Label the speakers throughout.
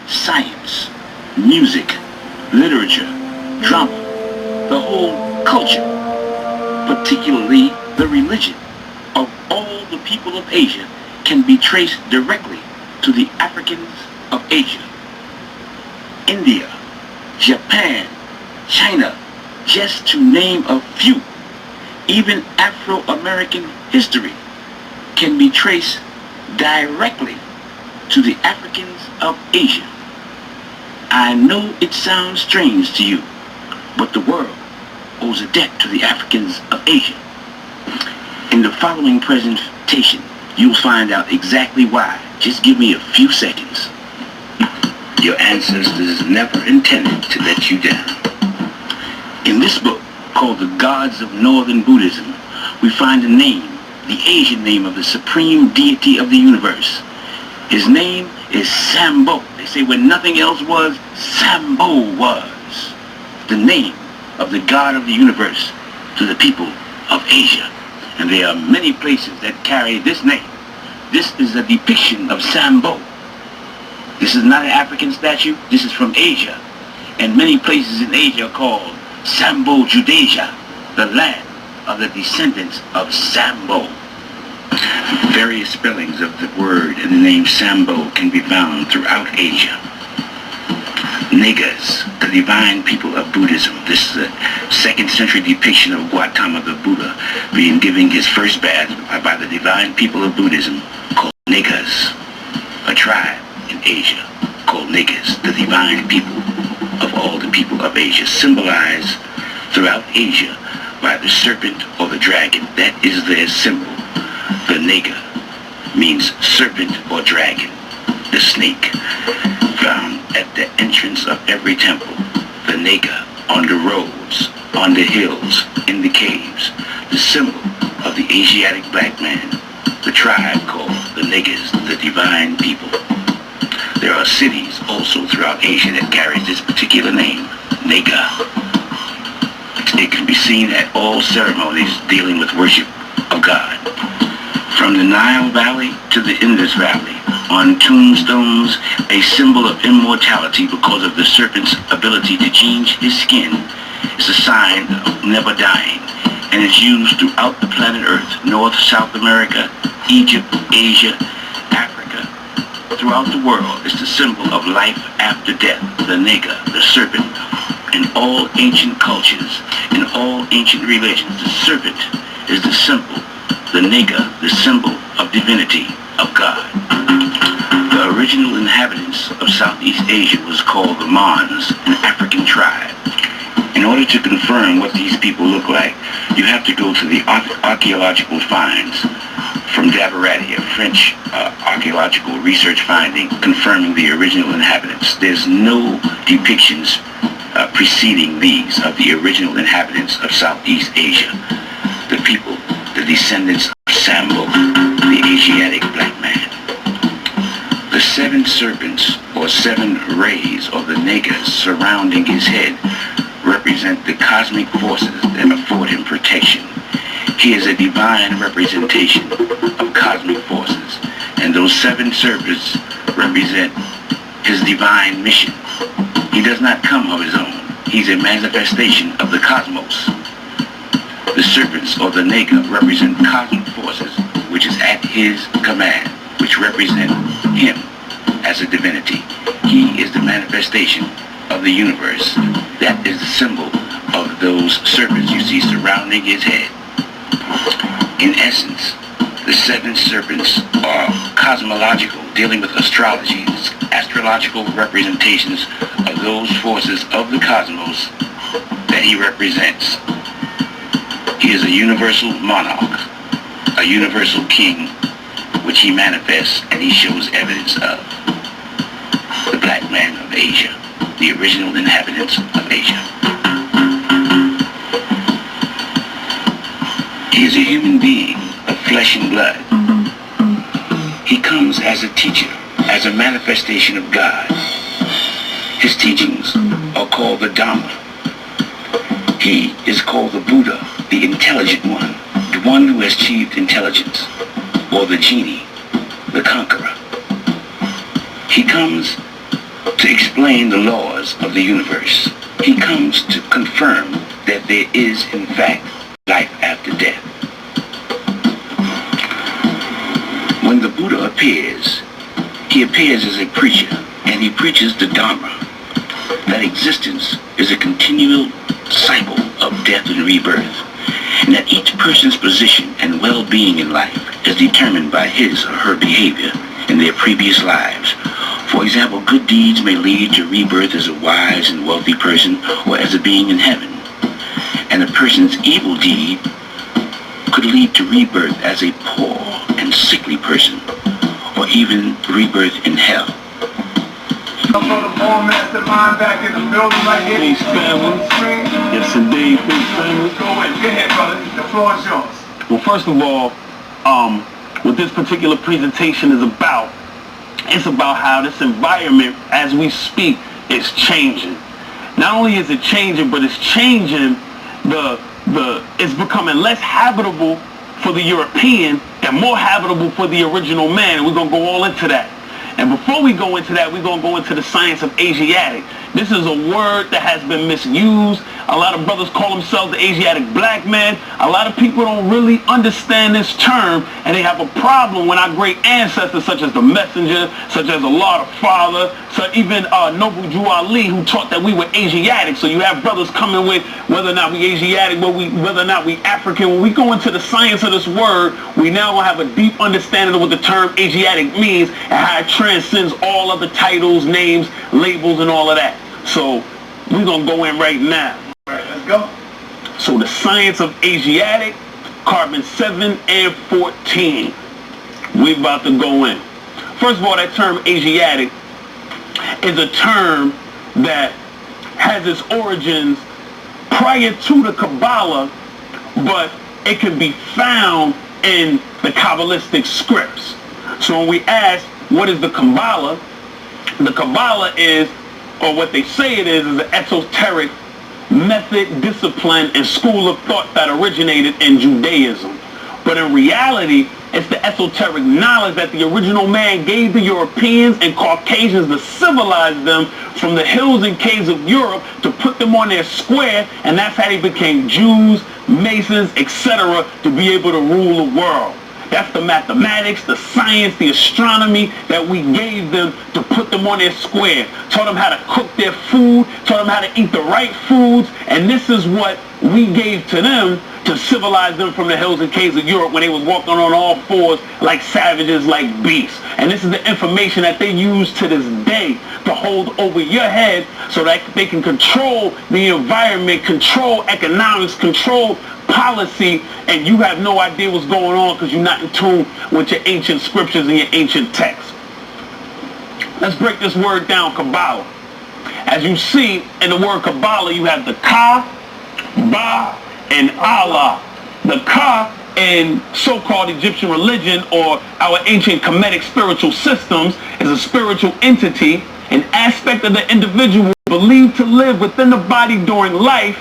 Speaker 1: science, music, literature, drama, the whole culture, particularly the religion of all the people of Asia, can be traced directly to the Africans of Asia. India, Japan, China, just to name a few. Even Afro-American history can be traced directly to the Africans of Asia. I know it sounds strange to you, but the world owes a debt to the Africans of Asia. In the following presentation, you'll find out exactly why. Just give me a few seconds. Your ancestors never intended to let you down. In this book, called The Gods of Northern Buddhism, we find a name, the Asian name of the supreme deity of the universe. His name is Sambo. They say when nothing else was, Sambo was. The name of the God of the universe to the people of Asia. And there are many places that carry this name. This is a depiction of Sambo. This is not an African statue. This is from Asia. And many places in Asia are called Sambo Judasia, the land of the descendants of Sambo. Various spellings of the word and the name Sambo can be found throughout Asia. Negas, the divine people of Buddhism. This is a 2nd century depiction of Gautama the Buddha being given his first bath by the divine people of Buddhism called Negas, a tribe in Asia called Negas, the divine people of all the people of Asia, symbolized throughout Asia by the serpent or the dragon. That is their symbol. The Nega means serpent or dragon, the snake, found at the entrance of every temple. The Nega on the roads, on the hills, in the caves, the symbol of the Asiatic black man, the tribe called the Negas, the divine people. There are cities also throughout Asia that carry this particular name, Nega. It can be seen at all ceremonies dealing with worship of God. From the Nile Valley to the Indus Valley, on tombstones, a symbol of immortality because of the serpent's ability to change his skin, is a sign of never dying, and is used throughout the planet Earth, North, South America, Egypt, Asia, Africa. Throughout the world, it's the symbol of life after death, the Nega, the serpent. In all ancient cultures, in all ancient religions, the serpent is the symbol, the Nega, the symbol of divinity, of God. The original inhabitants of Southeast Asia was called the Mons, an African tribe. In order to confirm what these people look like, you have to go to the archaeological finds from Dabarati, a French archaeological research finding confirming the original inhabitants. There's no depictions preceding these of the original inhabitants of Southeast Asia, the people, the descendants of Sambo, the Asiatic black man. The 7 serpents, or 7 rays, or the Negas surrounding his head, represent the cosmic forces that afford him protection. He is a divine representation of cosmic forces, and those 7 serpents represent his divine mission. He does not come of his own. He's a manifestation of the cosmos. The serpents, or the Nega, represent cosmic forces, which is at his command, which represent him as a divinity. He is the manifestation of the universe. That is the symbol of those serpents you see surrounding his head. In essence, the 7 serpents are cosmological, dealing with astrology, astrological representations of those forces of the cosmos that he represents. He is a universal monarch, a universal king, which he manifests and he shows evidence of. The black man of Asia, the original inhabitants of Asia. He is a human being of flesh and blood. He comes as a teacher, as a manifestation of God. His teachings are called the Dhamma. He is called the Buddha, the intelligent one, the one who has achieved intelligence, or the genie, the conqueror. He comes to explain the laws of the universe. He comes to confirm that there is, in fact, life after death. When the Buddha appears, he appears as a preacher, and he preaches the Dharma, that existence is a continual cycle of death and rebirth, and that each person's position and well-being in life is determined by his or her behavior in their previous lives. For example, good deeds may lead to rebirth as a wise and wealthy person or as a being in heaven, and a person's evil deed could lead to rebirth as a poor and sickly person, or even rebirth in hell.
Speaker 2: Mastermind back in the building right here.
Speaker 3: Peace, family. Yes, indeed. Peace, family.
Speaker 2: Go ahead, brother. The floor is yours.
Speaker 3: Well, first of all, what this particular presentation is about, it's about how this environment, as we speak, is changing. Not only is it changing, but it's changing it's becoming less habitable for the European and more habitable for the original man. And we're going to go all into that. And before we go into that, we're going to go into the science of Asiatic. This is a word that has been misused. A lot of brothers call themselves the Asiatic black man. A lot of people don't really understand this term, and they have a problem when our great ancestors, such as the Messenger, such as Allah the Father, so even Noble Jew Ali, who taught that we were Asiatic. So you have brothers coming with whether or not we Asiatic, whether or not we African. When we go into the science of this word, we now will have a deep understanding of what the term Asiatic means and how it transcends all other titles, names, labels, and all of that. So we're going to go in right now.
Speaker 2: All right, let's go.
Speaker 3: So the science of Asiatic, carbon 7 and 14. We're about to go in. First of all, that term Asiatic is a term that has its origins prior to the Kabbalah, but it can be found in the Kabbalistic scripts. So when we ask, what is the Kabbalah? The Kabbalah is, or what they say it is an esoteric method, discipline, and school of thought that originated in Judaism. But in reality, it's the esoteric knowledge that the original man gave the Europeans and Caucasians to civilize them from the hills and caves of Europe, to put them on their square, and that's how they became Jews, Masons, etc., to be able to rule the world. That's the mathematics, the science, the astronomy that we gave them to put them on their square. Taught them how to cook their food, taught them how to eat the right foods, and this is what we gave to them to civilize them from the hills and caves of Europe when they was walking on all fours like savages, like beasts. And this is the information that they use to this day to hold over your head so that they can control the environment, control economics, control policy, and you have no idea what's going on because you're not in tune with your ancient scriptures and your ancient texts. Let's break this word down, Kabbalah. As you see in the word Kabbalah, you have the Ka, Ba, and Allah. The Ka in so-called Egyptian religion or our ancient Kemetic spiritual systems is a spiritual entity, an aspect of the individual believed to live within the body during life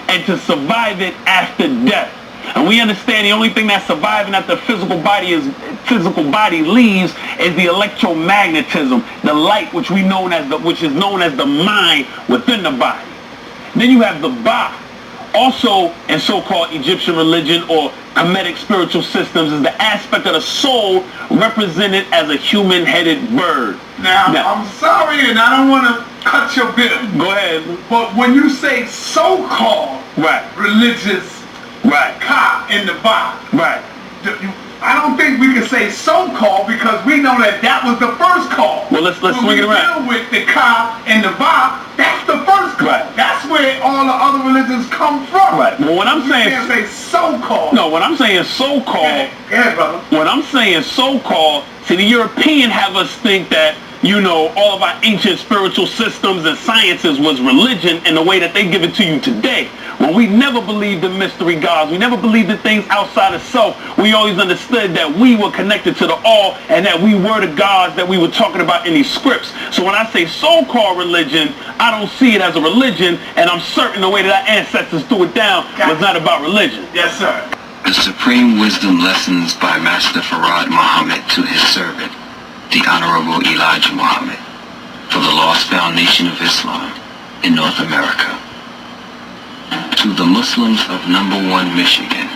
Speaker 3: and to survive it after death. And we understand the only thing that's surviving after the physical body leaves is the electromagnetism, the light which is known as the mind within the body. Then you have the Ba, also in so-called Egyptian religion or Kemetic spiritual systems, is the aspect of the soul represented as a human-headed bird.
Speaker 2: Now, I'm sorry, and I don't want to cut your bill.
Speaker 3: Go ahead.
Speaker 2: But when you say so-called religious Ka in the Ba, I don't think we can say so-called because we know that that was the first call.
Speaker 3: Well, let's swing it around.
Speaker 2: Deal with the Ka and the Ba, that's the first call. That's where all the other religions come from.
Speaker 3: Well, when I'm saying,
Speaker 2: you can't say so-called.
Speaker 3: No, when I'm saying so-called,
Speaker 2: go ahead, brother.
Speaker 3: When I'm saying so-called, see, the European have us think that, you know, all of our ancient spiritual systems and sciences was religion in the way that they give it to you today. When we never believed in mystery gods, we never believed in things outside of self. We always understood that we were connected to the all and that we were the gods that we were talking about in these scripts. So when I say so-called religion, I don't see it as a religion, and I'm certain the way that our ancestors threw it down was not about religion.
Speaker 2: Yes, sir.
Speaker 4: The Supreme Wisdom Lessons by Master Farad Muhammad to his servant, the Honorable Elijah Muhammad, for the lost found Nation of Islam in North America. To the Muslims of number 1 Michigan.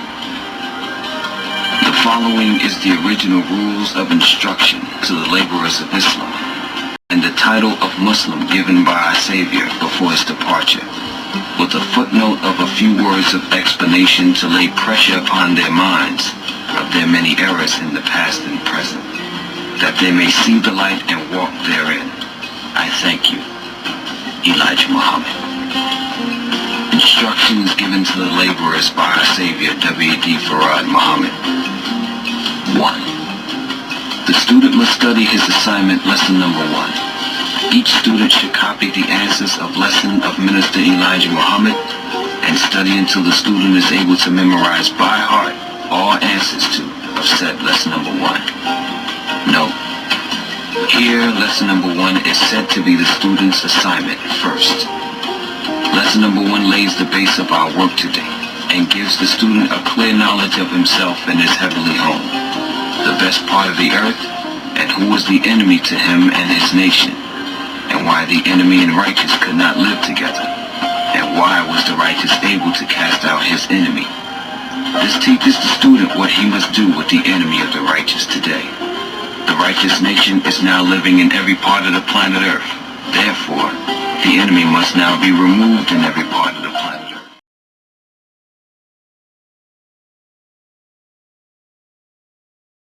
Speaker 4: The following is the original rules of instruction to the laborers of Islam, and the title of Muslim given by our Savior before his departure, with a footnote of a few words of explanation to lay pressure upon their minds of their many errors in the past and present, that they may see the light and walk therein. I thank you, Elijah Muhammad. Instructions given to the laborers by our Savior, W.D. Farad Muhammad. 1. The student must study his assignment, lesson number 1. Each student should copy the answers of lesson of Minister Elijah Muhammad and study until the student is able to memorize by heart all answers to of said lesson number 1. Note: here, lesson number 1 is said to be the student's assignment first. Lesson number 1 lays the base of our work today and gives the student a clear knowledge of himself and his heavenly home, the best part of the earth, and who was the enemy to him and his nation, and why the enemy and righteous could not live together, and why was the righteous able to cast out his enemy. This teaches the student what he must do with the enemy of the righteous today. The righteous nation is now living in every part of the planet Earth. Therefore, the enemy must now be removed in every part of